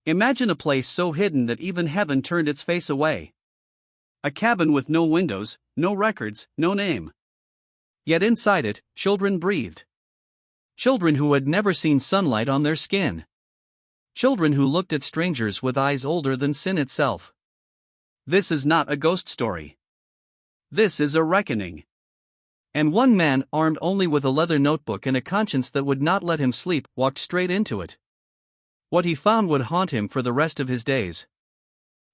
Imagine a place so hidden that even heaven turned its face away. A cabin with no windows, no records, no name. Yet inside it, children breathed. Children who had never seen sunlight on their skin. Children who looked at strangers with eyes older than sin itself. This is not a ghost story. This is a reckoning. And one man, armed only with a leather notebook and a conscience that would not let him sleep, walked straight into it. What he found would haunt him for the rest of his days.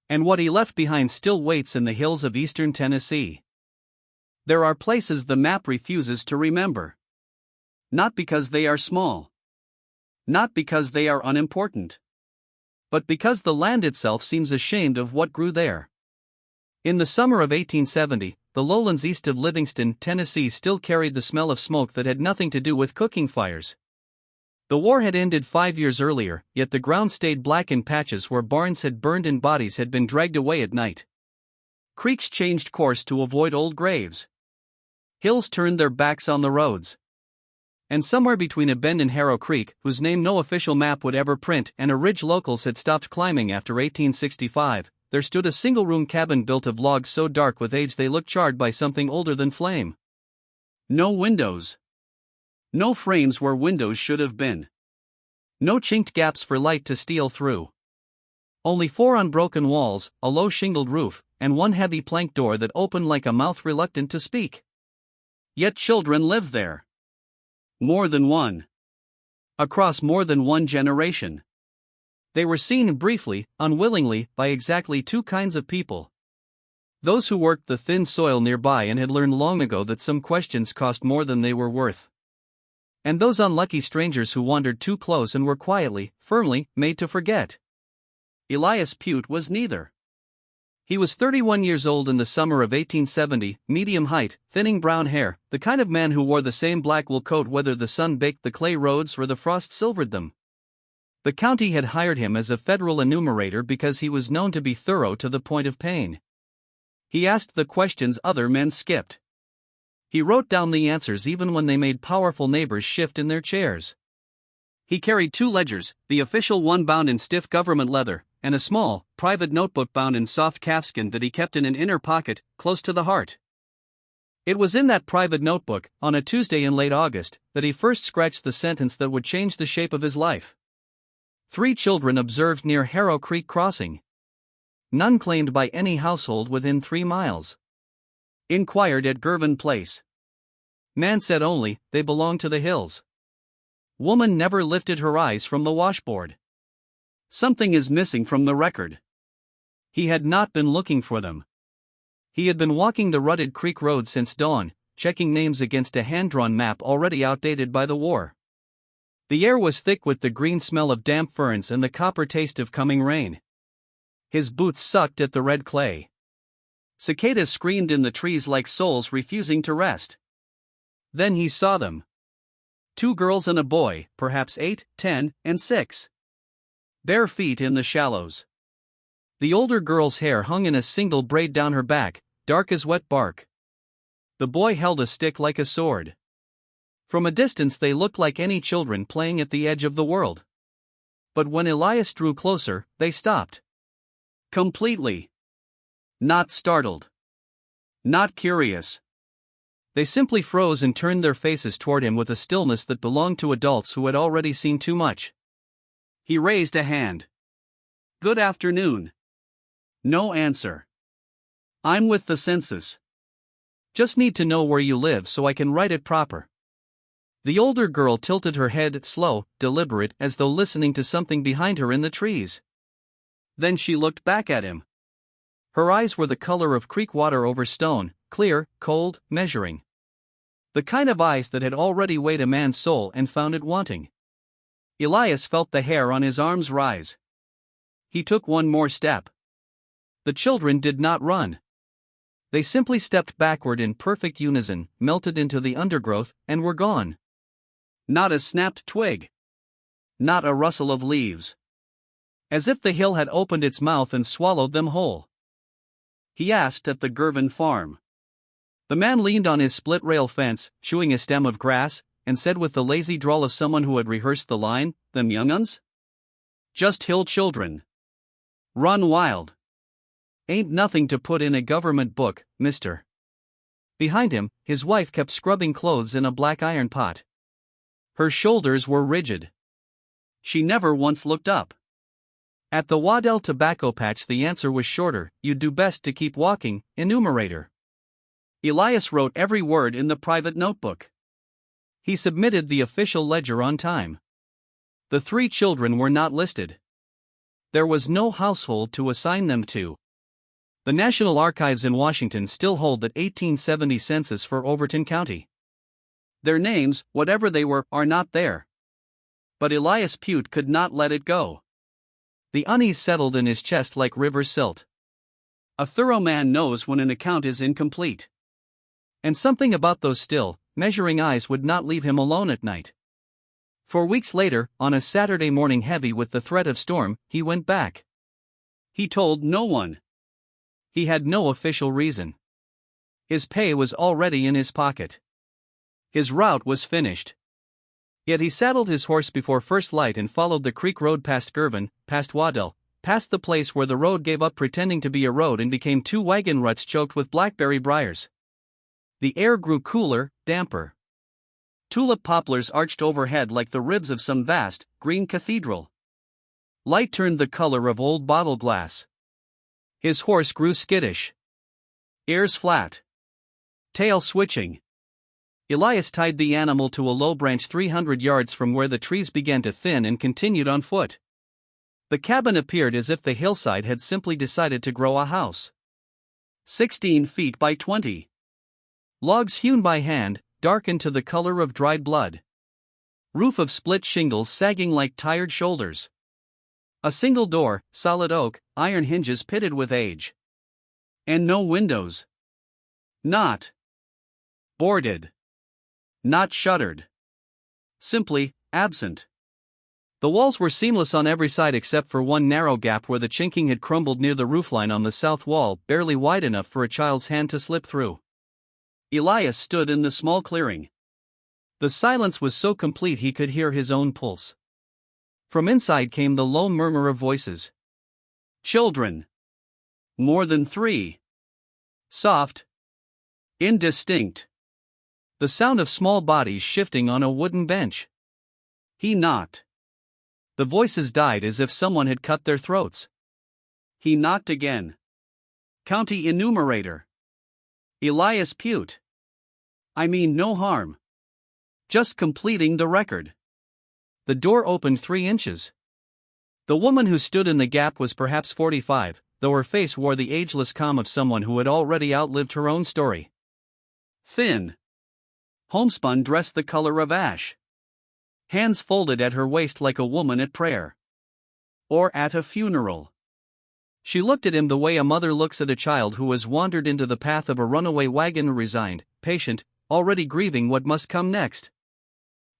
And what he left behind still waits in the hills of eastern Tennessee. There are places the map refuses to remember. Not because they are small. Not because they are unimportant. But because the land itself seems ashamed of what grew there. In the summer of 1870, the lowlands east of Livingston, Tennessee still carried the smell of smoke that had nothing to do with cooking fires. The war had ended 5 years earlier, yet the ground stayed black in patches where barns had burned and bodies had been dragged away at night. Creeks changed course to avoid old graves. Hills turned their backs on the roads. And somewhere between a bend in Harrow Creek, whose name no official map would ever print, and a ridge locals had stopped climbing after 1865, there stood a single-room cabin built of logs so dark with age they looked charred by something older than flame. No windows. No frames where windows should have been. No chinked gaps for light to steal through. Only 4 unbroken walls, a low shingled roof, and one heavy plank door that opened like a mouth reluctant to speak. Yet children lived there. More than one. Across more than one generation. They were seen briefly, unwillingly, by exactly 2 kinds of people. Those who worked the thin soil nearby and had learned long ago that some questions cost more than they were worth. And those unlucky strangers who wandered too close and were quietly, firmly, made to forget. Elias Puit was neither. He was 31 years old in the summer of 1870, medium height, thinning brown hair, the kind of man who wore the same black wool coat whether the sun baked the clay roads or the frost silvered them. The county had hired him as a federal enumerator because he was known to be thorough to the point of pain. He asked the questions other men skipped. He wrote down the answers even when they made powerful neighbors shift in their chairs. He carried 2 ledgers, the official one bound in stiff government leather, and a small, private notebook bound in soft calfskin that he kept in an inner pocket, close to the heart. It was in that private notebook, on a Tuesday in late August, that he first scratched the sentence that would change the shape of his life. 3 children observed near Harrow Creek crossing. None claimed by any household within 3 miles. Inquired at Girvan Place. Man said only, they belonged to the hills. Woman never lifted her eyes from the washboard. Something is missing from the record. He had not been looking for them. He had been walking the rutted creek road since dawn, checking names against a hand-drawn map already outdated by the war. The air was thick with the green smell of damp ferns and the copper taste of coming rain. His boots sucked at the red clay. Cicadas screamed in the trees like souls refusing to rest. Then he saw them. 2 girls and a boy, perhaps 8, 10, and 6. Bare feet in the shallows. The older girl's hair hung in a single braid down her back, dark as wet bark. The boy held a stick like a sword. From a distance they looked like any children playing at the edge of the world. But when Elias drew closer, they stopped. Completely. Not startled. Not curious. They simply froze and turned their faces toward him with a stillness that belonged to adults who had already seen too much. He raised a hand. Good afternoon. No answer. I'm with the Census. Just need to know where you live so I can write it proper. The older girl tilted her head, slow, deliberate, as though listening to something behind her in the trees. Then she looked back at him. Her eyes were the color of creek water over stone, clear, cold, measuring. The kind of eyes that had already weighed a man's soul and found it wanting. Elias felt the hair on his arms rise. He took one more step. The children did not run. They simply stepped backward in perfect unison, melted into the undergrowth, and were gone. Not a snapped twig. Not a rustle of leaves. As if the hill had opened its mouth and swallowed them whole. He asked at the Girvan farm. The man leaned on his split-rail fence, chewing a stem of grass, and said with the lazy drawl of someone who had rehearsed the line, "Them young uns?" Just hill children. Run wild. Ain't nothing to put in a government book, mister. Behind him, his wife kept scrubbing clothes in a black iron pot. Her shoulders were rigid. She never once looked up. At the Waddell tobacco patch the answer was shorter, you'd do best to keep walking, enumerator. Elias wrote every word in the private notebook. He submitted the official ledger on time. The 3 children were not listed. There was no household to assign them to. The National Archives in Washington still hold that 1870 census for Overton County. Their names, whatever they were, are not there. But Elias Puit could not let it go. The unease settled in his chest like river silt. A thorough man knows when an account is incomplete. And something about those still, measuring eyes would not leave him alone at night. For weeks later, on a Saturday morning heavy with the threat of storm, he went back. He told no one. He had no official reason. His pay was already in his pocket. His route was finished. Yet he saddled his horse before first light and followed the creek road past Girvan, past Waddell, past the place where the road gave up pretending to be a road and became 2 wagon ruts choked with blackberry briars. The air grew cooler, damper. Tulip poplars arched overhead like the ribs of some vast, green cathedral. Light turned the color of old bottle glass. His horse grew skittish. Ears flat. Tail switching. Elias tied the animal to a low branch 300 yards from where the trees began to thin and continued on foot. The cabin appeared as if the hillside had simply decided to grow a house. 16 feet by 20. Logs hewn by hand, darkened to the color of dried blood. Roof of split shingles sagging like tired shoulders. A single door, solid oak, iron hinges pitted with age. And no windows. Not boarded. Not shuttered. Simply, absent. The walls were seamless on every side except for one narrow gap where the chinking had crumbled near the roofline on the south wall, barely wide enough for a child's hand to slip through. Elias stood in the small clearing. The silence was so complete he could hear his own pulse. From inside came the low murmur of voices. Children. More than 3. Soft. Indistinct. The sound of small bodies shifting on a wooden bench. He knocked. The voices died as if someone had cut their throats. He knocked again. County enumerator. Elias Puit. I mean no harm. Just completing the record. The door opened 3 inches. The woman who stood in the gap was perhaps 45, though her face wore the ageless calm of someone who had already outlived her own story. Thin. Homespun dress the color of ash. Hands folded at her waist like a woman at prayer. Or at a funeral. She looked at him the way a mother looks at a child who has wandered into the path of a runaway wagon, resigned, patient, already grieving what must come next.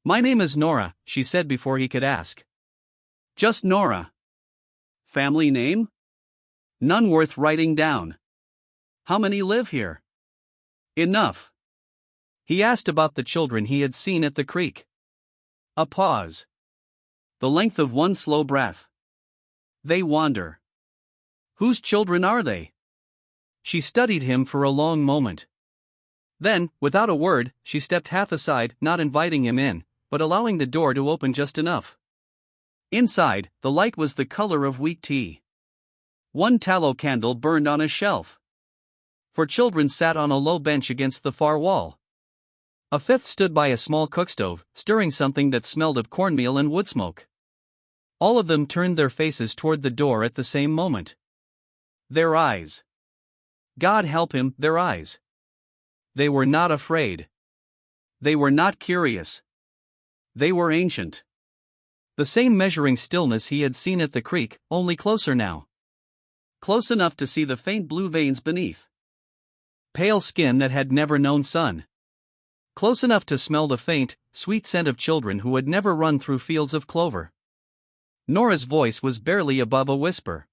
My name is Nora, she said before he could ask. Just Nora. Family name? None worth writing down. How many live here? Enough. He asked about the children he had seen at the creek. A pause. The length of one slow breath. They wander. Whose children are they? She studied him for a long moment. Then, without a word, she stepped half aside, not inviting him in, but allowing the door to open just enough. Inside, the light was the color of weak tea. One tallow candle burned on a shelf. 4 children sat on a low bench against the far wall. A 5th stood by a small cookstove, stirring something that smelled of cornmeal and wood smoke. All of them turned their faces toward the door at the same moment. Their eyes. God help him, their eyes. They were not afraid. They were not curious. They were ancient. The same measuring stillness he had seen at the creek, only closer now. Close enough to see the faint blue veins beneath. Pale skin that had never known sun. Close enough to smell the faint, sweet scent of children who had never run through fields of clover. Nora's voice was barely above a whisper.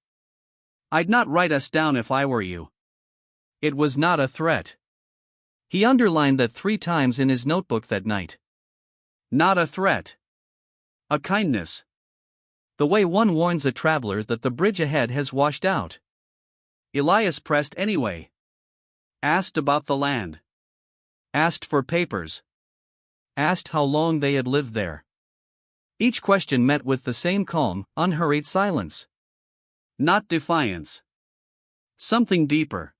I'd not write us down if I were you. It was not a threat. He underlined that 3 times in his notebook that night. Not a threat. A kindness. the way one warns a traveler that the bridge ahead has washed out. Elias pressed anyway. Asked about the land. Asked for papers. Asked how long they had lived there. Each question met with the same calm, unhurried silence. Not defiance. Something deeper.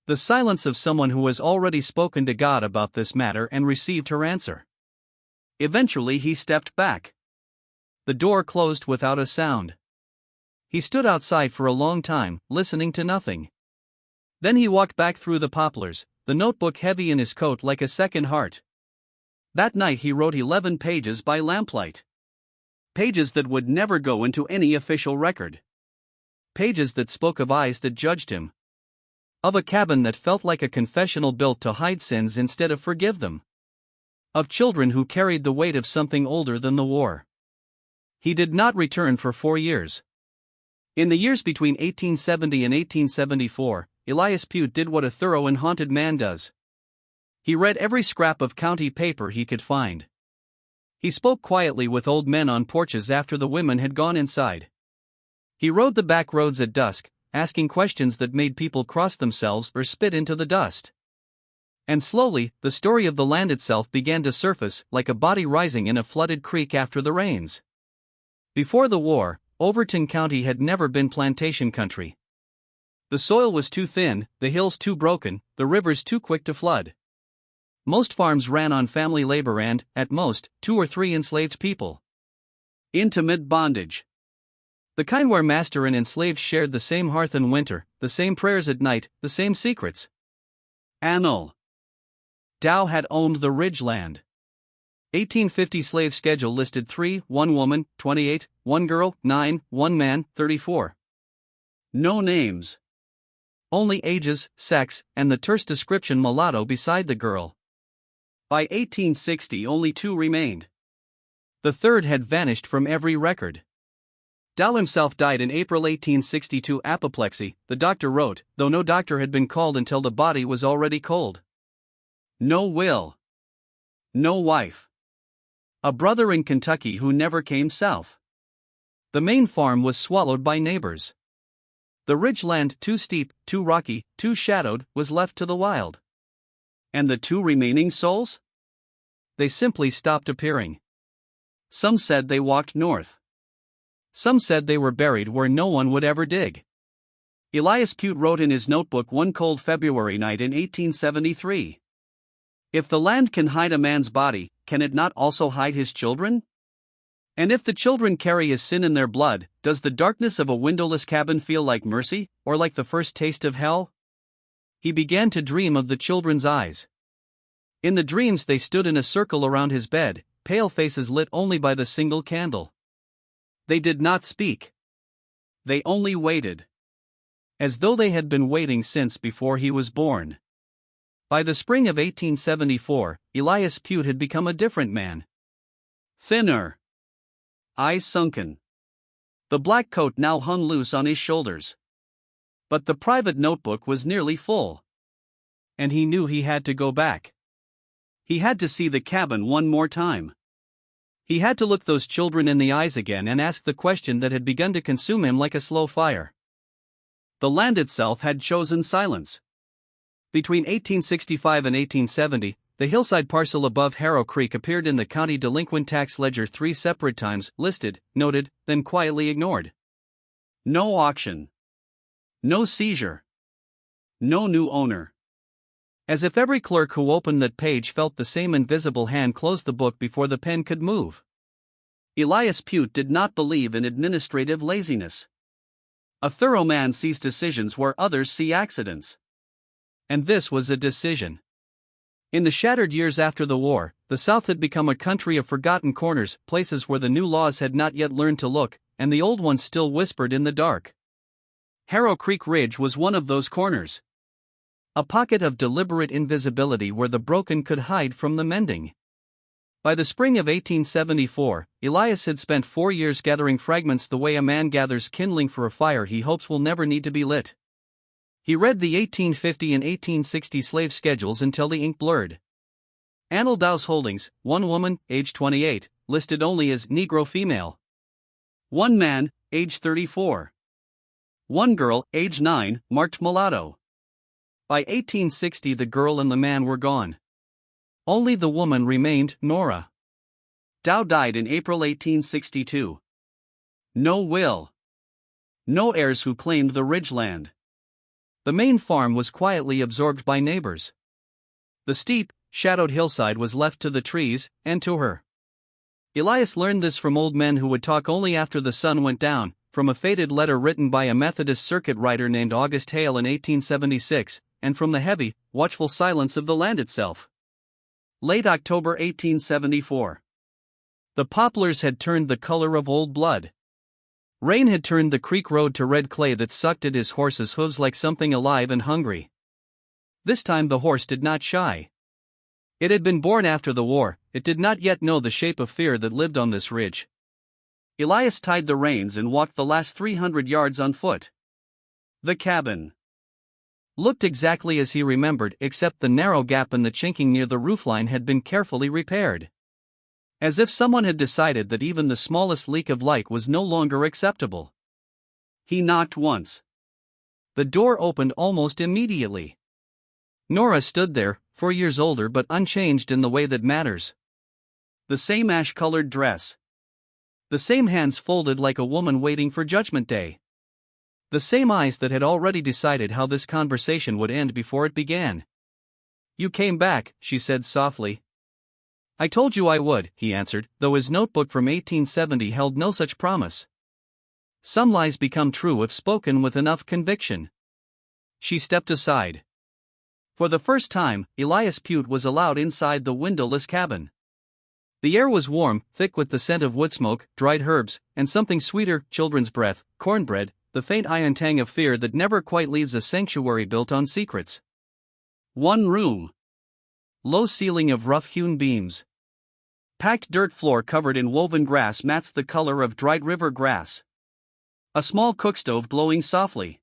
The silence of someone who has already spoken to God about this matter and received her answer. Eventually he stepped back. The door closed without a sound. He stood outside for a long time, listening to nothing. Then he walked back through the poplars, the notebook heavy in his coat like a second heart. That night he wrote 11 pages by lamplight. Pages that would never go into any official record. Pages that spoke of eyes that judged him. Of a cabin that felt like a confessional built to hide sins instead of forgive them. Of children who carried the weight of something older than the war. He did not return for 4 years. In the years between 1870 and 1874, Elias Puit did what a thorough and haunted man does. He read every scrap of county paper he could find. He spoke quietly with old men on porches after the women had gone inside. He rode the back roads at dusk, asking questions that made people cross themselves or spit into the dust. And slowly, the story of the land itself began to surface like a body rising in a flooded creek after the rains. Before the war, Overton County had never been plantation country. The soil was too thin, the hills too broken, the rivers too quick to flood. Most farms ran on family labor and, at most, 2 or 3 enslaved people. Intimate bondage. The kind where master and enslaved shared the same hearth in winter, the same prayers at night, the same secrets. Annal. Dow had owned the ridge land. 1850 slave schedule listed 3, 1 woman, 28, 1 girl, 9, 1 man, 34. No names. Only ages, sex, and the terse description mulatto beside the girl. By 1860 only 2 remained. The third had vanished from every record. Dow himself died in April 1862 apoplexy, the doctor wrote, though no doctor had been called until the body was already cold. No will. No wife. A brother in Kentucky who never came south. The main farm was swallowed by neighbors. The ridge land, too steep, too rocky, too shadowed, was left to the wild. And the 2 remaining souls? They simply stopped appearing. Some said they walked north. Some said they were buried where no one would ever dig. Elias Puit wrote in his notebook one cold February night in 1873. If the land can hide a man's body, can it not also hide his children? And if the children carry his sin in their blood, does the darkness of a windowless cabin feel like mercy, or like the first taste of hell? He began to dream of the children's eyes. In the dreams they stood in a circle around his bed, pale faces lit only by the single candle. They did not speak. They only waited. As though they had been waiting since before he was born. By the spring of 1874, Elias Puit had become a different man. Thinner. Eyes sunken. The black coat now hung loose on his shoulders. But the private notebook was nearly full. And he knew he had to go back. He had to see the cabin one more time. He had to look those children in the eyes again and ask the question that had begun to consume him like a slow fire. The land itself had chosen silence. Between 1865 and 1870, the hillside parcel above Harrow Creek appeared in the county delinquent tax ledger 3 separate times, listed, noted, then quietly ignored. No auction. No seizure. No new owner. As if every clerk who opened that page felt the same invisible hand close the book before the pen could move. Elias Puit did not believe in administrative laziness. A thorough man sees decisions where others see accidents. And this was a decision. In the shattered years after the war, the South had become a country of forgotten corners, places where the new laws had not yet learned to look, and the old ones still whispered in the dark. Harrow Creek Ridge was one of those corners. A pocket of deliberate invisibility where the broken could hide from the mending. By the spring of 1874, Elias had spent 4 years gathering fragments the way a man gathers kindling for a fire he hopes will never need to be lit. He read the 1850 and 1860 slave schedules until the ink blurred. Annal Dow's holdings, 1 woman, age 28, listed only as Negro female. One man, age 34. One girl, age 9, marked mulatto. By 1860 the girl and the man were gone. Only the woman remained, Nora. Dow died in April 1862. No will. No heirs who claimed the ridgeland. The main farm was quietly absorbed by neighbors. The steep, shadowed hillside was left to the trees, and to her. Elias learned this from old men who would talk only after the sun went down, from a faded letter written by a Methodist circuit writer named August Hale in 1876, and from the heavy, watchful silence of the land itself. Late October 1874. The poplars had turned the color of old blood. Rain had turned the creek road to red clay that sucked at his horse's hooves like something alive and hungry. This time the horse did not shy. It had been born after the war, it did not yet know the shape of fear that lived on this ridge. Elias tied the reins and walked the last 300 yards on foot. The cabin looked exactly as he remembered, except the narrow gap in the chinking near the roofline had been carefully repaired. As if someone had decided that even the smallest leak of light was no longer acceptable. He knocked once. The door opened almost immediately. Nora stood there, 4 years older but unchanged in the way that matters. The same ash-colored dress. The same hands folded like a woman waiting for Judgment Day. The same eyes that had already decided how this conversation would end before it began. "You came back," she said softly. "I told you I would," he answered, though his notebook from 1870 held no such promise. Some lies become true if spoken with enough conviction. She stepped aside. For the first time, Elias Puit was allowed inside the windowless cabin. The air was warm, thick with the scent of woodsmoke, dried herbs, and something sweeter, children's breath, cornbread, the faint iron tang of fear that never quite leaves a sanctuary built on secrets. One room. Low ceiling of rough-hewn beams. Packed dirt floor covered in woven grass mats the color of dried river grass. A small cookstove glowing softly.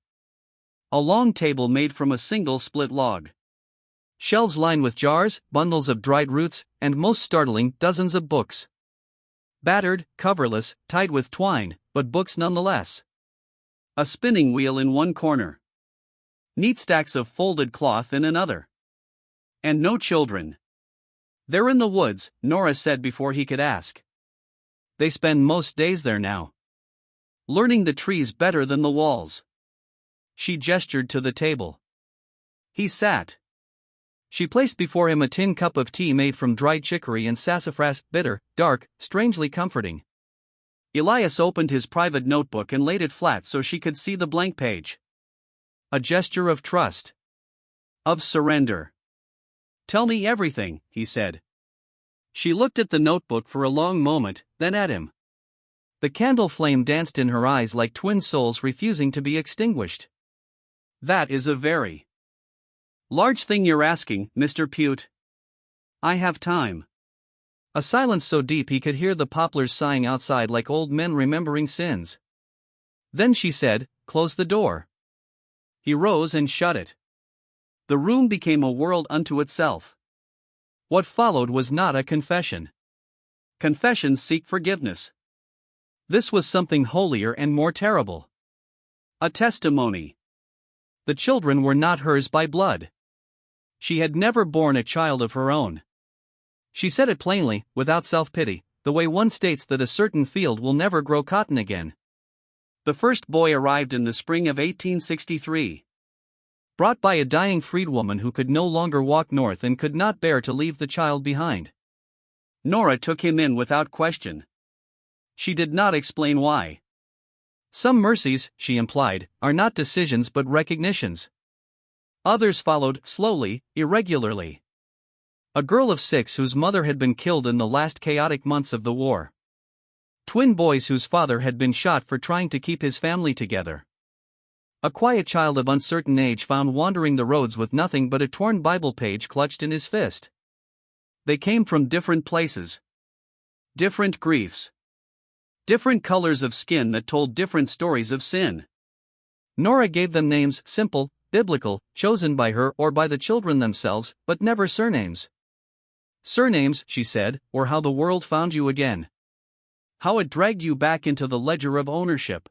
A long table made from a single split log. Shelves lined with jars, bundles of dried roots, and most startling, dozens of books. Battered, coverless, tied with twine, but books nonetheless. A spinning wheel in one corner. Neat stacks of folded cloth in another. And no children. "They're in the woods," Nora said before he could ask. "They spend most days there now. Learning the trees better than the walls." She gestured to the table. He sat. She placed before him a tin cup of tea made from dried chicory and sassafras, bitter, dark, strangely comforting. Elias opened his private notebook and laid it flat so she could see the blank page. A gesture of trust. Of surrender. "Tell me everything," he said. She looked at the notebook for a long moment, then at him. The candle flame danced in her eyes like twin souls refusing to be extinguished. "That is a very large thing you're asking, Mr. Puit. I have time." A silence so deep he could hear the poplars sighing outside like old men remembering sins. Then she said, "Close the door." He rose and shut it. The room became a world unto itself. What followed was not a confession. Confessions seek forgiveness. This was something holier and more terrible. A testimony. The children were not hers by blood. She had never borne a child of her own. She said it plainly, without self-pity, the way one states that a certain field will never grow cotton again. The first boy arrived in the spring of 1863. Brought by a dying freedwoman who could no longer walk north and could not bear to leave the child behind. Nora took him in without question. She did not explain why. Some mercies, she implied, are not decisions but recognitions. Others followed, slowly, irregularly. A girl of 6 whose mother had been killed in the last chaotic months of the war. Twin boys whose father had been shot for trying to keep his family together. A quiet child of uncertain age found wandering the roads with nothing but a torn Bible page clutched in his fist. They came from different places. Different griefs. Different colors of skin that told different stories of sin. Nora gave them names, simple, biblical, chosen by her or by the children themselves, but never surnames. "Surnames," she said, "or how the world found you again. how it dragged you back into the ledger of ownership.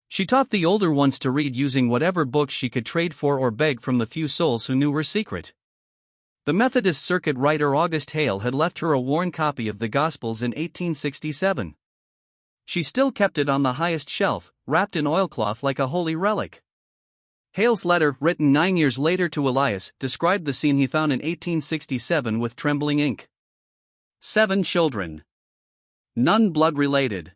She taught the older ones to read using whatever books she could trade for or beg from the few souls who knew her secret. The Methodist circuit writer August Hale had left her a worn copy of the Gospels in 1867. She still kept it on the highest shelf, wrapped in oilcloth like a holy relic. Hale's letter, written 9 years later to Elias, described the scene he found in 1867 with trembling ink. 7 children. None blood-related.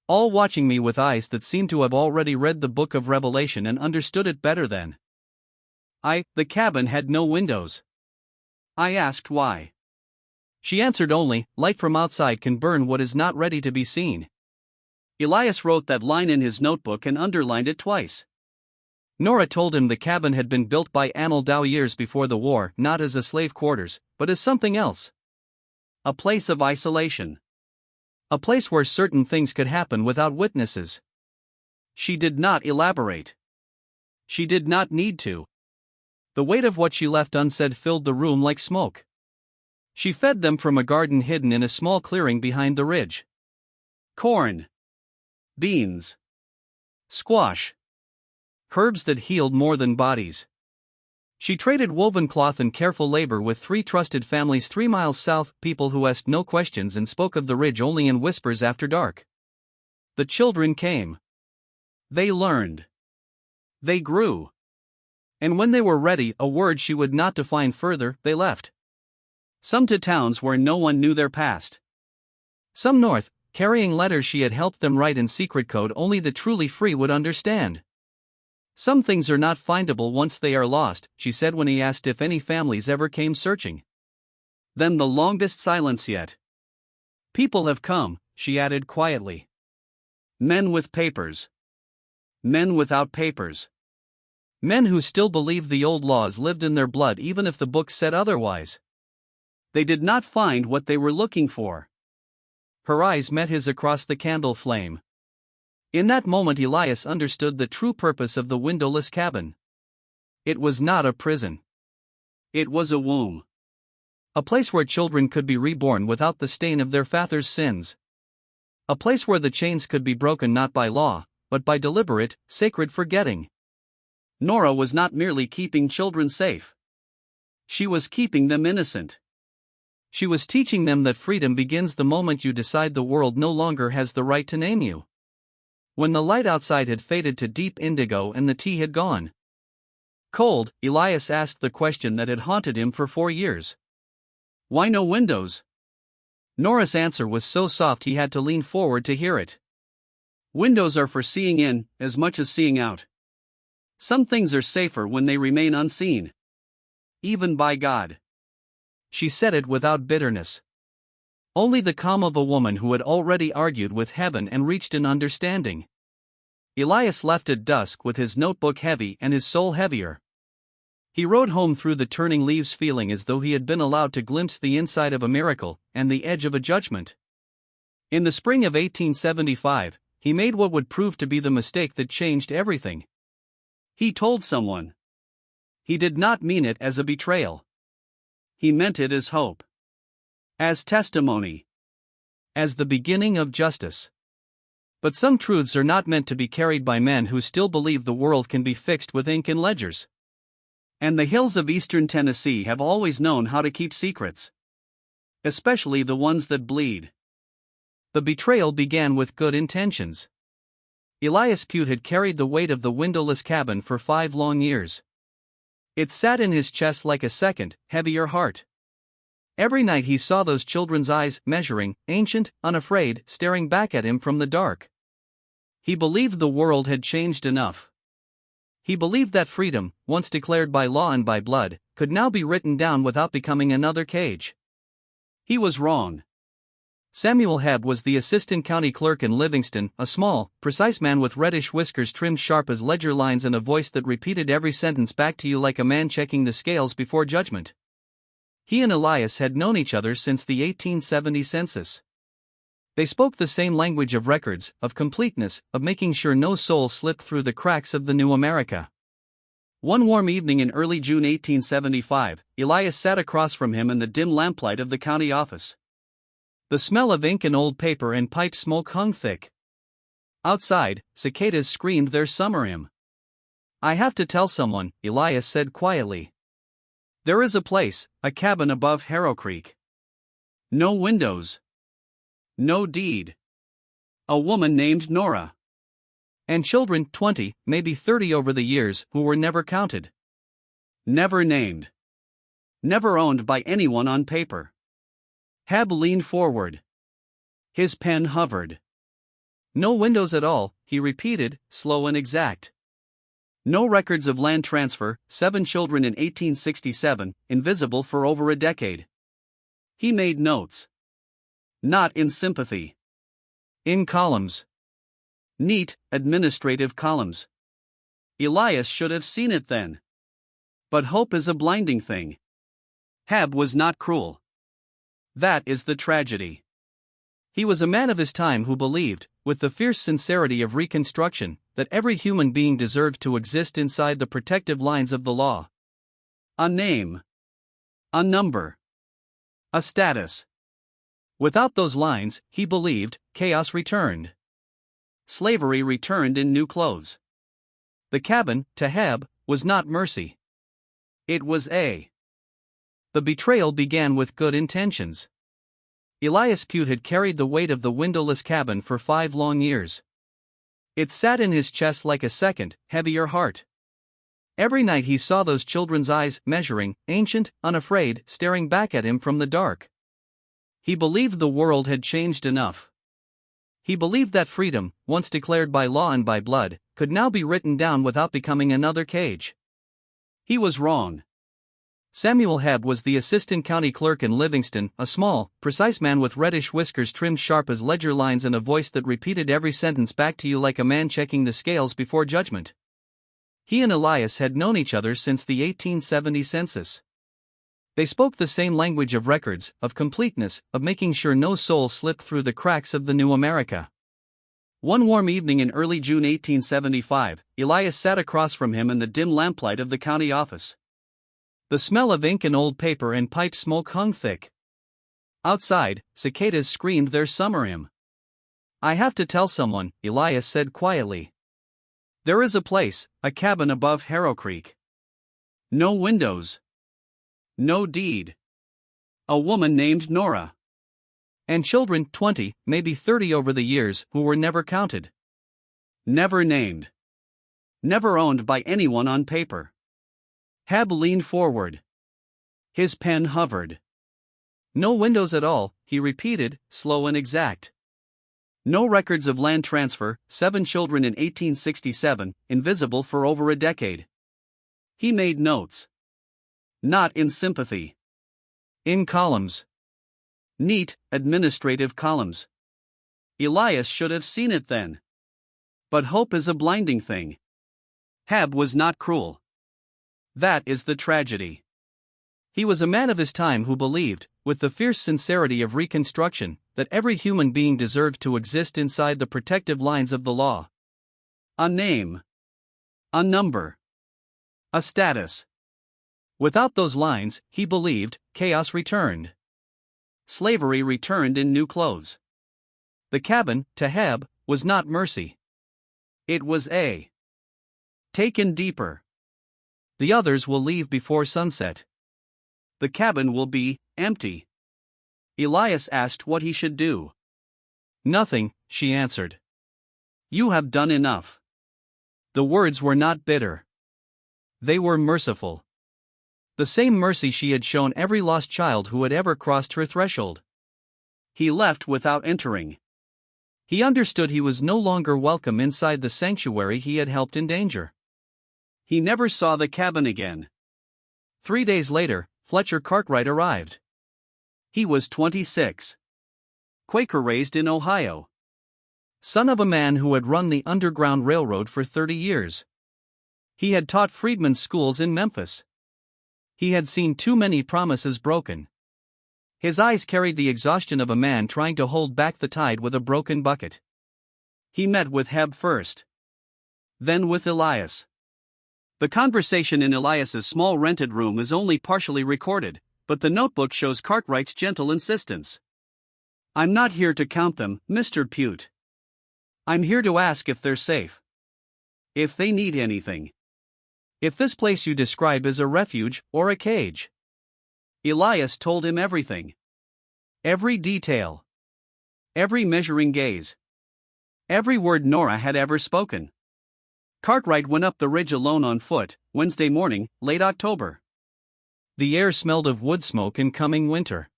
All watching me with eyes that seemed to have already read the book of Revelation and understood it better than I. The cabin had no windows. I asked why. She answered only, light from outside can burn what is not ready to be seen. Elias wrote that line in his notebook and underlined it twice. Nora told him the cabin had been built by Anil Dow years before the war, not as a slave quarters, but as something else. A place of isolation. A place where certain things could happen without witnesses. She did not elaborate. She did not need to. The weight of what she left unsaid filled the room like smoke. She fed them from a garden hidden in a small clearing behind the ridge. Corn. Beans. Squash. Herbs that healed more than bodies. She traded woven cloth and careful labor with 3 trusted families 3 miles south, people who asked no questions and spoke of the ridge only in whispers after dark. The children came. They learned. They grew. And when they were ready, a word she would not define further, they left. Some to towns where no one knew their past. Some north, carrying letters she had helped them write in secret code only the truly free would understand. Some things are not findable once they are lost, she said when he asked if any families ever came searching. Then the longest silence yet. People have come, she added quietly. Men with papers. Men without papers. Men who still believed the old laws lived in their blood even if the books said otherwise. They did not find what they were looking for. Her eyes met his across the candle flame. In that moment Elias understood the true purpose of the windowless cabin. It was not a prison. It was a womb. A place where children could be reborn without the stain of their father's sins. A place where the chains could be broken not by law, but by deliberate, sacred forgetting. Nora was not merely keeping children safe. She was keeping them innocent. She was teaching them that freedom begins the moment you decide the world no longer has the right to name you. When the light outside had faded to deep indigo and the tea had gone cold, Elias asked the question that had haunted him for 4 years. Why no windows? Nora's answer was so soft he had to lean forward to hear it. Windows are for seeing in, as much as seeing out. Some things are safer when they remain unseen. Even by God. She said it without bitterness. Only the calm of a woman who had already argued with heaven and reached an understanding. Elias left at dusk with his notebook heavy and his soul heavier. He rode home through the turning leaves feeling as though he had been allowed to glimpse the inside of a miracle and the edge of a judgment. In the spring of 1875, he made what would prove to be the mistake that changed everything. He told someone. He did not mean it as a betrayal. He meant it as hope. As testimony. As the beginning of justice. But some truths are not meant to be carried by men who still believe the world can be fixed with ink and ledgers. And the hills of eastern Tennessee have always known how to keep secrets. Especially the ones that bleed. The betrayal began with good intentions. Elias Puit had carried the weight of the windowless cabin for 5 long years. It sat in his chest like a second, heavier heart. Every night he saw those children's eyes, measuring, ancient, unafraid, staring back at him from the dark. He believed the world had changed enough. He believed that freedom, once declared by law and by blood, could now be written down without becoming another cage. He was wrong. Samuel Hebb was the assistant county clerk in Livingston, a small, precise man with reddish whiskers trimmed sharp as ledger lines and a voice that repeated every sentence back to you like a man checking the scales before judgment. He and Elias had known each other since the 1870 census. They spoke the same language of records, of completeness, of making sure no soul slipped through the cracks of the new America. One warm evening in early June 1875, Elias sat across from him in the dim lamplight of the county office. The smell of ink and old paper and pipe smoke hung thick. Outside, cicadas screamed their summer hymn. "I have to tell someone," Elias said quietly. "There is a place, a cabin above Harrow Creek. No windows. No deed. A woman named Nora. And children 20, maybe 30 over the years, who were never counted. Never named. Never owned by anyone on paper." Heb leaned forward. His pen hovered. "No windows at all," he repeated, slow and exact. "No records of land transfer, 7 children in 1867, invisible for over a decade." He made notes. Not in sympathy. In columns. Neat, administrative columns. Elias should have seen it then. But hope is a blinding thing. Heb was not cruel. That is the tragedy. He was a man of his time who believed, with the fierce sincerity of Reconstruction, that every human being deserved to exist inside the protective lines of the law. A name. A number. A status. Without those lines, he believed, chaos returned. Slavery returned in new clothes. The cabin, to Heb, was not mercy. It was The betrayal began with good intentions. Elias Puit had carried the weight of the windowless cabin for 5 long years. It sat in his chest like a second, heavier heart. Every night he saw those children's eyes, measuring, ancient, unafraid, staring back at him from the dark. He believed the world had changed enough. He believed that freedom, once declared by law and by blood, could now be written down without becoming another cage. He was wrong. Samuel Heb was the assistant county clerk in Livingston, a small, precise man with reddish whiskers trimmed sharp as ledger lines and a voice that repeated every sentence back to you like a man checking the scales before judgment. He and Elias had known each other since the 1870 census. They spoke the same language of records, of completeness, of making sure no soul slipped through the cracks of the new America. One warm evening in early June 1875, Elias sat across from him in the dim lamplight of the county office. The smell of ink and old paper and pipe smoke hung thick. Outside, cicadas screamed their summer hymn. "I have to tell someone," Elias said quietly. "There is a place, a cabin above Harrow Creek. No windows. No deed. A woman named Nora. And children 20, maybe 30 over the years, who were never counted. Never named. Never owned by anyone on paper." Heb leaned forward. His pen hovered. "No windows at all," he repeated, slow and exact. "No records of land transfer, 7 children in 1867, invisible for over a decade." He made notes. Not in sympathy. In columns. Neat, administrative columns. Elias should have seen it then. But hope is a blinding thing. Heb was not cruel. That is the tragedy. He was a man of his time who believed, with the fierce sincerity of Reconstruction, that every human being deserved to exist inside the protective lines of the law. A name. A number. A status. Without those lines, he believed, chaos returned. Slavery returned in new clothes. The cabin, to Heb, was not mercy. It was taken deeper. The others will leave before sunset. The cabin will be empty. Elias asked what he should do. "Nothing," she answered. "You have done enough." The words were not bitter. They were merciful. The same mercy she had shown every lost child who had ever crossed her threshold. He left without entering. He understood he was no longer welcome inside the sanctuary he had helped endanger. He never saw the cabin again. 3 days later, Fletcher Cartwright arrived. He was 26. Quaker raised in Ohio. Son of a man who had run the Underground Railroad for 30 years. He had taught freedmen schools in Memphis. He had seen too many promises broken. His eyes carried the exhaustion of a man trying to hold back the tide with a broken bucket. He met with Heb first. Then with Elias. The conversation in Elias's small rented room is only partially recorded, but the notebook shows Cartwright's gentle insistence. I'm not here to count them, Mr. Puit. I'm here to ask if they're safe. If they need anything. If this place you describe is a refuge or a cage. Elias told him everything. Every detail. Every measuring gaze. Every word Nora had ever spoken. Cartwright went up the ridge alone on foot, Wednesday morning, late October. The air smelled of wood smoke and coming winter.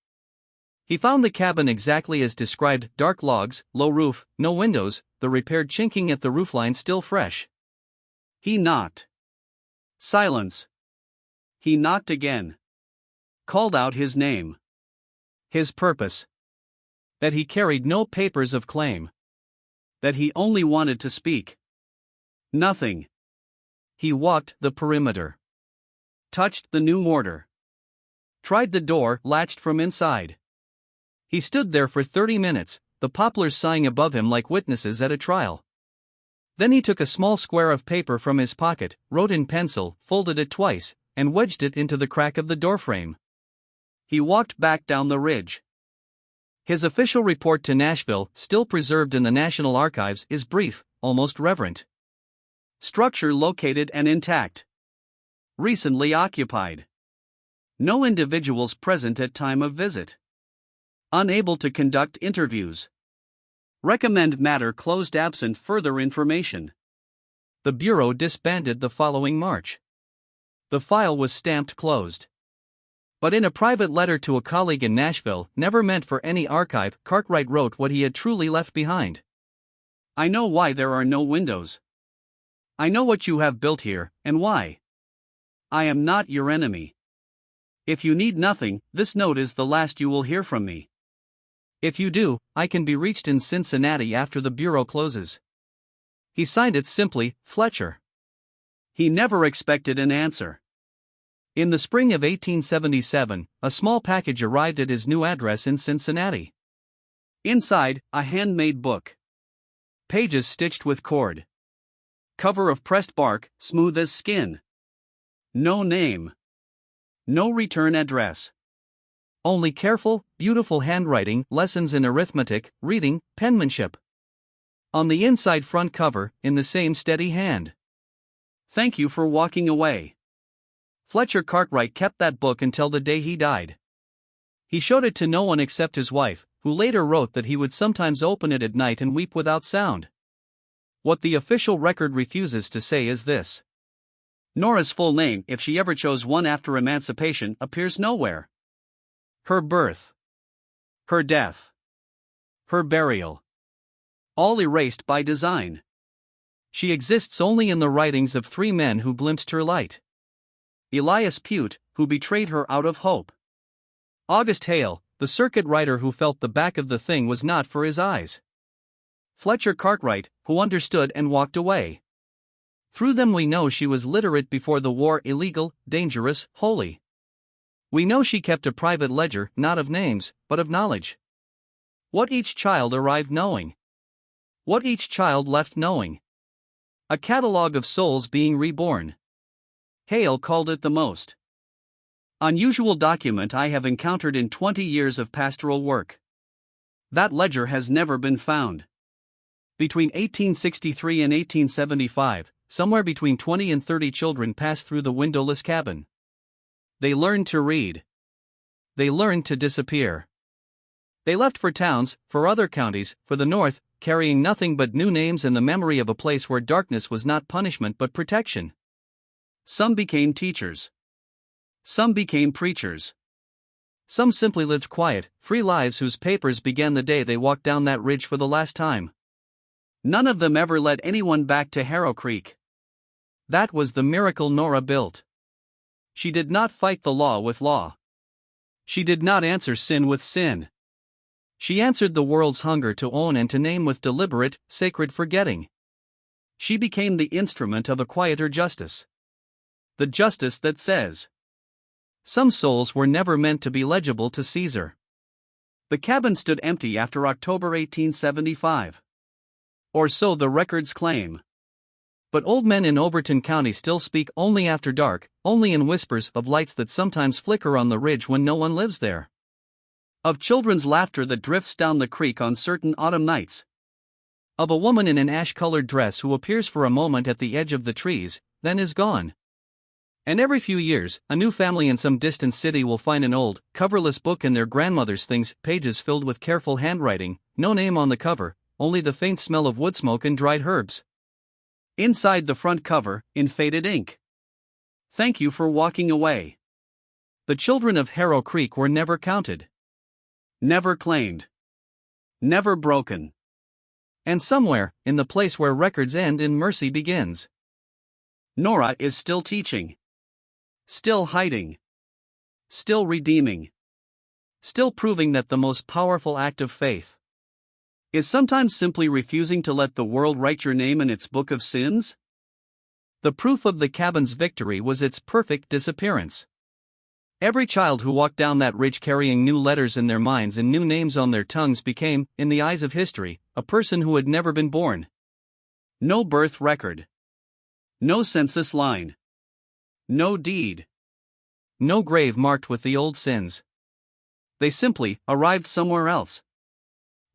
He found the cabin exactly as described: dark logs, low roof, no windows, the repaired chinking at the roofline still fresh. He knocked. Silence. He knocked again. Called out his name. His purpose. That he carried no papers of claim. That he only wanted to speak. Nothing. He walked the perimeter. Touched the new mortar. Tried the door, latched from inside. He stood there for 30 minutes, the poplars sighing above him like witnesses at a trial. Then he took a small square of paper from his pocket, wrote in pencil, folded it twice, and wedged it into the crack of the doorframe. He walked back down the ridge. His official report to Nashville, still preserved in the National Archives, is brief, almost reverent. Structure located and intact. Recently occupied. No individuals present at time of visit. Unable to conduct interviews. Recommend matter closed absent further information. The Bureau disbanded the following March. The file was stamped closed. But in a private letter to a colleague in Nashville, never meant for any archive, Cartwright wrote what he had truly left behind. I know why there are no windows. I know what you have built here, and why. I am not your enemy. If you need nothing, this note is the last you will hear from me. If you do, I can be reached in Cincinnati after the Bureau closes. He signed it simply, Fletcher. He never expected an answer. In the spring of 1877, a small package arrived at his new address in Cincinnati. Inside, a handmade book. Pages stitched with cord. Cover of pressed bark, smooth as skin. No name. No return address. Only careful, beautiful handwriting, lessons in arithmetic, reading, penmanship. On the inside front cover, in the same steady hand. Thank you for walking away. Fletcher Cartwright kept that book until the day he died. He showed it to no one except his wife, who later wrote that he would sometimes open it at night and weep without sound. What the official record refuses to say is this. Nora's full name, if she ever chose one after emancipation, appears nowhere. Her birth. Her death. Her burial. All erased by design. She exists only in the writings of 3 men who glimpsed her light. Elias Puit, who betrayed her out of hope. August Hale, the circuit rider who felt the back of the thing was not for his eyes. Fletcher Cartwright, who understood and walked away. Through them we know she was literate before the war, illegal, dangerous, holy. We know she kept a private ledger, not of names, but of knowledge. What each child arrived knowing. What each child left knowing. A catalogue of souls being reborn. Hale called it the most unusual document I have encountered in 20 years of pastoral work. That ledger has never been found. Between 1863 and 1875, somewhere between 20 and 30 children passed through the windowless cabin. They learned to read. They learned to disappear. They left for towns, for other counties, for the north, carrying nothing but new names and the memory of a place where darkness was not punishment but protection. Some became teachers. Some became preachers. Some simply lived quiet, free lives whose papers began the day they walked down that ridge for the last time. None of them ever led anyone back to Harrow Creek. That was the miracle Nora built. She did not fight the law with law. She did not answer sin with sin. She answered the world's hunger to own and to name with deliberate, sacred forgetting. She became the instrument of a quieter justice. The justice that says, some souls were never meant to be legible to Caesar. The cabin stood empty after October 1875. Or so the records claim. But old men in Overton County still speak only after dark, only in whispers of lights that sometimes flicker on the ridge when no one lives there. Of children's laughter that drifts down the creek on certain autumn nights. Of a woman in an ash-colored dress who appears for a moment at the edge of the trees, then is gone. And every few years, a new family in some distant city will find an old, coverless book in their grandmother's things, pages filled with careful handwriting, no name on the cover, only the faint smell of wood smoke and dried herbs. Inside the front cover, in faded ink. Thank you for walking away. The children of Harrow Creek were never counted. Never claimed. Never broken. And somewhere, in the place where records end and mercy begins, Nora is still teaching. Still hiding. Still redeeming. Still proving that the most powerful act of faith is sometimes simply refusing to let the world write your name in its book of sins. The proof of the cabin's victory was its perfect disappearance. Every child who walked down that ridge carrying new letters in their minds and new names on their tongues became, in the eyes of history, a person who had never been born. No birth record. No census line. No deed. No grave marked with the old sins. They simply arrived somewhere else.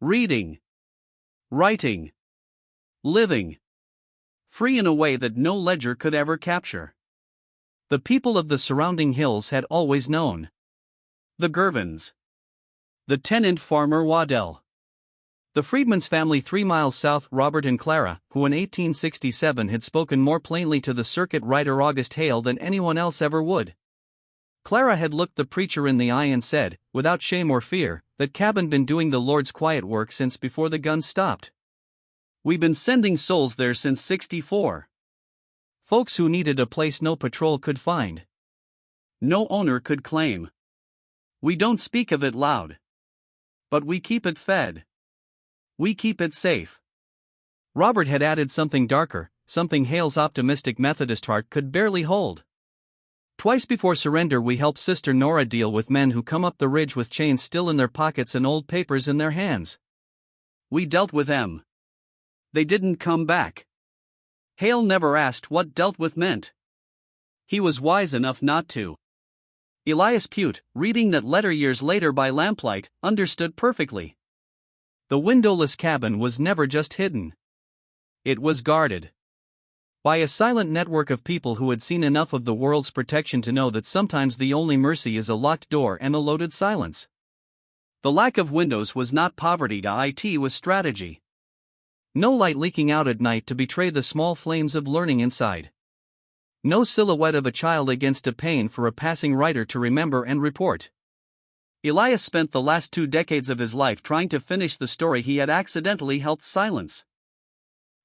Reading. Writing. Living. Free in a way that no ledger could ever capture. The people of the surrounding hills had always known. The Gervins. The tenant farmer Waddell. The Freedmen's family 3 miles south, Robert and Clara, who in 1867 had spoken more plainly to the circuit rider August Hale than anyone else ever would. Clara had looked the preacher in the eye and said, without shame or fear, that cabin been doing the Lord's quiet work since before the guns stopped. We been sending souls there since '64. Folks who needed a place no patrol could find. No owner could claim. We don't speak of it loud. But we keep it fed. We keep it safe. Robert had added something darker, something Hale's optimistic Methodist heart could barely hold. Twice before surrender we helped Sister Nora deal with men who come up the ridge with chains still in their pockets and old papers in their hands. We dealt with them. They didn't come back. Hale never asked what dealt with meant. He was wise enough not to. Elias Puit, reading that letter years later by lamplight, understood perfectly. The windowless cabin was never just hidden. It was guarded. By a silent network of people who had seen enough of the world's protection to know that sometimes the only mercy is a locked door and a loaded silence. The lack of windows was not poverty, it was strategy. No light leaking out at night to betray the small flames of learning inside. No silhouette of a child against a pane for a passing writer to remember and report. Elias spent the last 2 decades of his life trying to finish the story he had accidentally helped silence.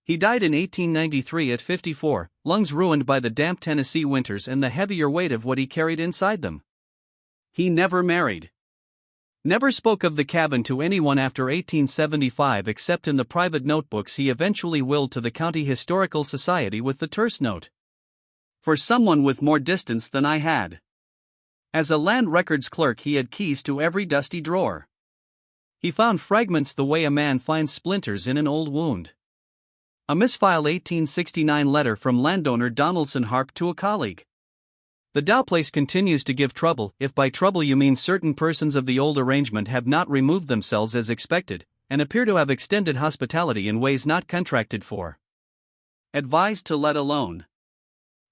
He died in 1893 at 54, lungs ruined by the damp Tennessee winters and the heavier weight of what he carried inside them. He never married. Never spoke of the cabin to anyone after 1875 except in the private notebooks he eventually willed to the County Historical Society with the terse note: for someone with more distance than I had. As a land records clerk he had keys to every dusty drawer. He found fragments the way a man finds splinters in an old wound. A misfiled 1869 letter from landowner Donaldson Harp to a colleague. The Dow place continues to give trouble, if by trouble you mean certain persons of the old arrangement have not removed themselves as expected, and appear to have extended hospitality in ways not contracted for. Advised to let alone.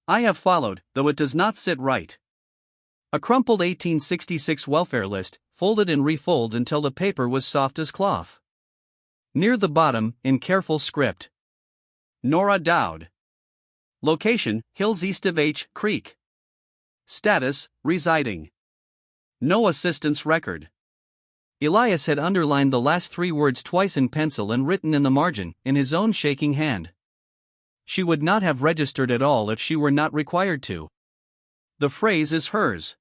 I have followed, though it does not sit right. A crumpled 1866 welfare list, folded and refolded until the paper was soft as cloth. Near the bottom, in careful script: Nora Dowd. Location, hills east of H. Creek. Status, residing. No assistance record. Elias had underlined the last 3 words twice in pencil and written in the margin, in his own shaking hand. She would not have registered at all if she were not required to. The phrase is hers.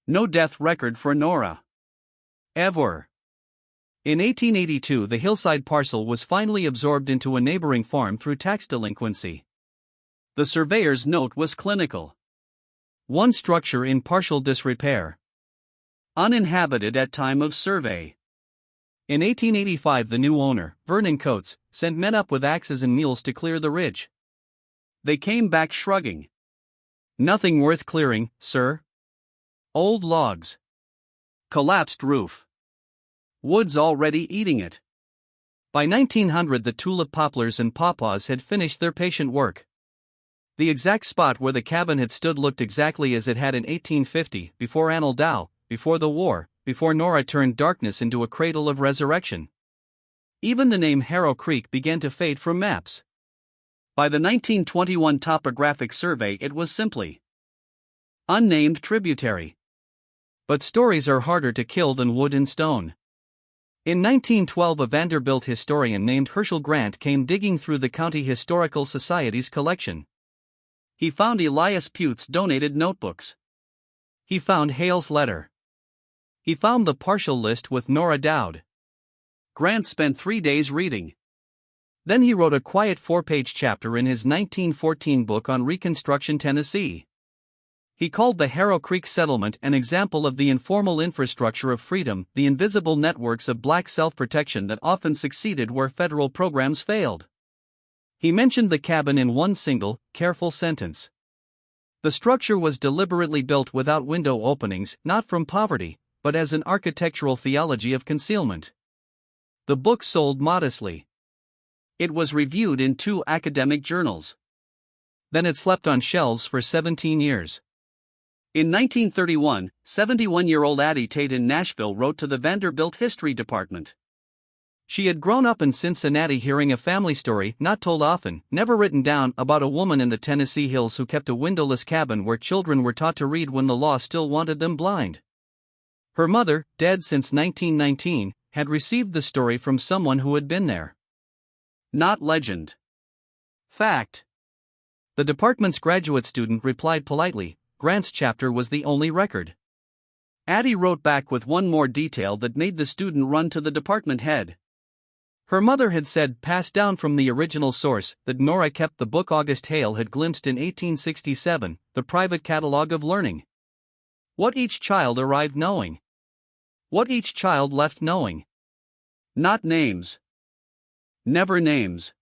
No death record for Nora. Ever. In 1882 the hillside parcel was finally absorbed into a neighboring farm through tax delinquency. The surveyor's note was clinical. One structure in partial disrepair. Uninhabited at time of survey. In 1885 the new owner, Vernon Coates, sent men up with axes and mules to clear the ridge. They came back shrugging. Nothing worth clearing, sir. Old logs. Collapsed roof. Wood's already eating it. By 1900 the tulip poplars and pawpaws had finished their patient work. The exact spot where the cabin had stood looked exactly as it had in 1850, before Annal Dow, before the war, before Nora turned darkness into a cradle of resurrection. Even the name Harrow Creek began to fade from maps. By the 1921 topographic survey it was simply unnamed tributary. But stories are harder to kill than wood and stone. In 1912 a Vanderbilt historian named Herschel Grant came digging through the County Historical Society's collection. He found Elias Puit's donated notebooks. He found Hale's letter. He found the partial list with Nora Dowd. Grant spent 3 days reading. Then he wrote a quiet 4-page chapter in his 1914 book on Reconstruction, Tennessee. He called the Harrow Creek settlement an example of the informal infrastructure of freedom, the invisible networks of black self-protection that often succeeded where federal programs failed. He mentioned the cabin in one single, careful sentence. The structure was deliberately built without window openings, not from poverty, but as an architectural theology of concealment. The book sold modestly. It was reviewed in 2 academic journals. Then it slept on shelves for 17 years. In 1931, 71-year-old Addie Tate in Nashville wrote to the Vanderbilt History Department. She had grown up in Cincinnati hearing a family story, not told often, never written down, about a woman in the Tennessee hills who kept a windowless cabin where children were taught to read when the law still wanted them blind. Her mother, dead since 1919, had received the story from someone who had been there. Not legend. Fact. The department's graduate student replied politely. Grant's chapter was the only record. Addie wrote back with one more detail that made the student run to the department head. Her mother had said, passed down from the original source, that Nora kept the book August Hale had glimpsed in 1867, the private catalogue of learning. What each child arrived knowing. What each child left knowing. Not names. Never names.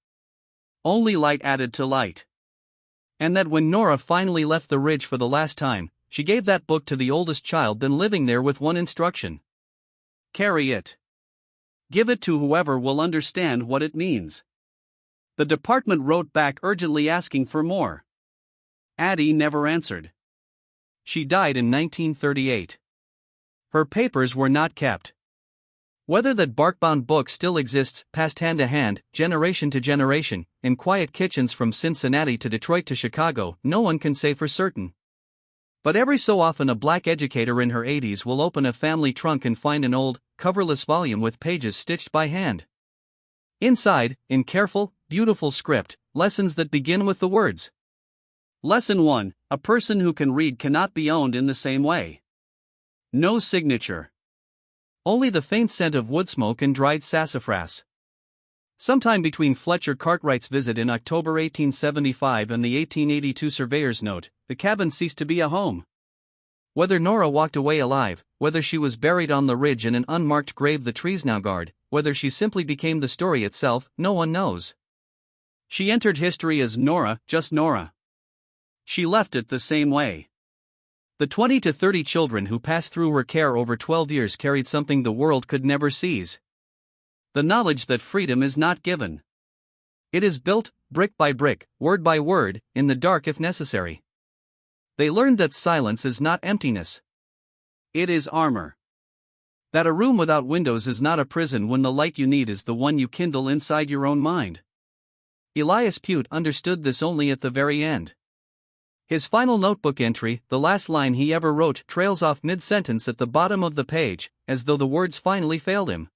Only light added to light. And that when Nora finally left the ridge for the last time, she gave that book to the oldest child then living there with one instruction. Carry it. Give it to whoever will understand what it means. The department wrote back urgently asking for more. Addie never answered. She died in 1938. Her papers were not kept. Whether that bark-bound book still exists, passed hand to hand, generation to generation, in quiet kitchens from Cincinnati to Detroit to Chicago, no one can say for certain. But every so often a black educator in her 80s will open a family trunk and find an old, coverless volume with pages stitched by hand. Inside, in careful, beautiful script, lessons that begin with the words. Lesson 1: A person who can read cannot be owned in the same way. No signature. Only the faint scent of wood smoke and dried sassafras. Sometime between Fletcher Cartwright's visit in October 1875 and the 1882 surveyor's note, the cabin ceased to be a home. Whether Nora walked away alive, whether she was buried on the ridge in an unmarked grave the trees now guard, whether she simply became the story itself, no one knows. She entered history as Nora, just Nora. She left it the same way. The 20 to 30 children who passed through her care over 12 years carried something the world could never seize. The knowledge that freedom is not given. It is built, brick by brick, word by word, in the dark if necessary. They learned that silence is not emptiness. It is armor. That a room without windows is not a prison when the light you need is the one you kindle inside your own mind. Elias Puit understood this only at the very end. His final notebook entry, the last line he ever wrote, trails off mid-sentence at the bottom of the page, as though the words finally failed him.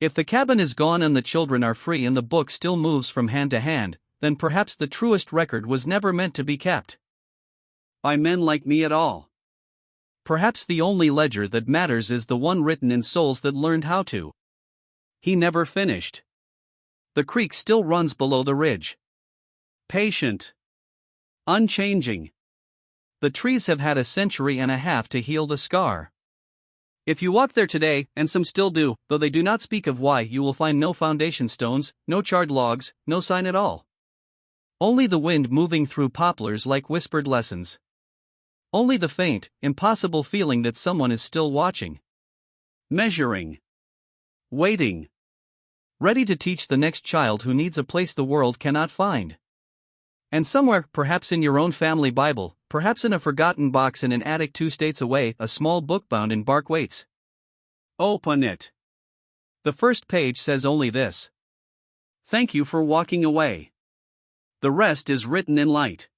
If the cabin is gone and the children are free and the book still moves from hand to hand, then perhaps the truest record was never meant to be kept by men like me at all. Perhaps the only ledger that matters is the one written in souls that learned how to. He never finished. The creek still runs below the ridge. Patient. Unchanging. The trees have had a century and a half to heal the scar. If you walk there today, and some still do, though they do not speak of why, you will find no foundation stones, no charred logs, no sign at all. Only the wind moving through poplars like whispered lessons. Only the faint, impossible feeling that someone is still watching. Measuring. Waiting. Ready to teach the next child who needs a place the world cannot find. And somewhere, perhaps in your own family Bible, perhaps in a forgotten box in an attic 2 states away, a small book bound in bark waits. Open it. The first page says only this: "Thank you for walking away." The rest is written in light.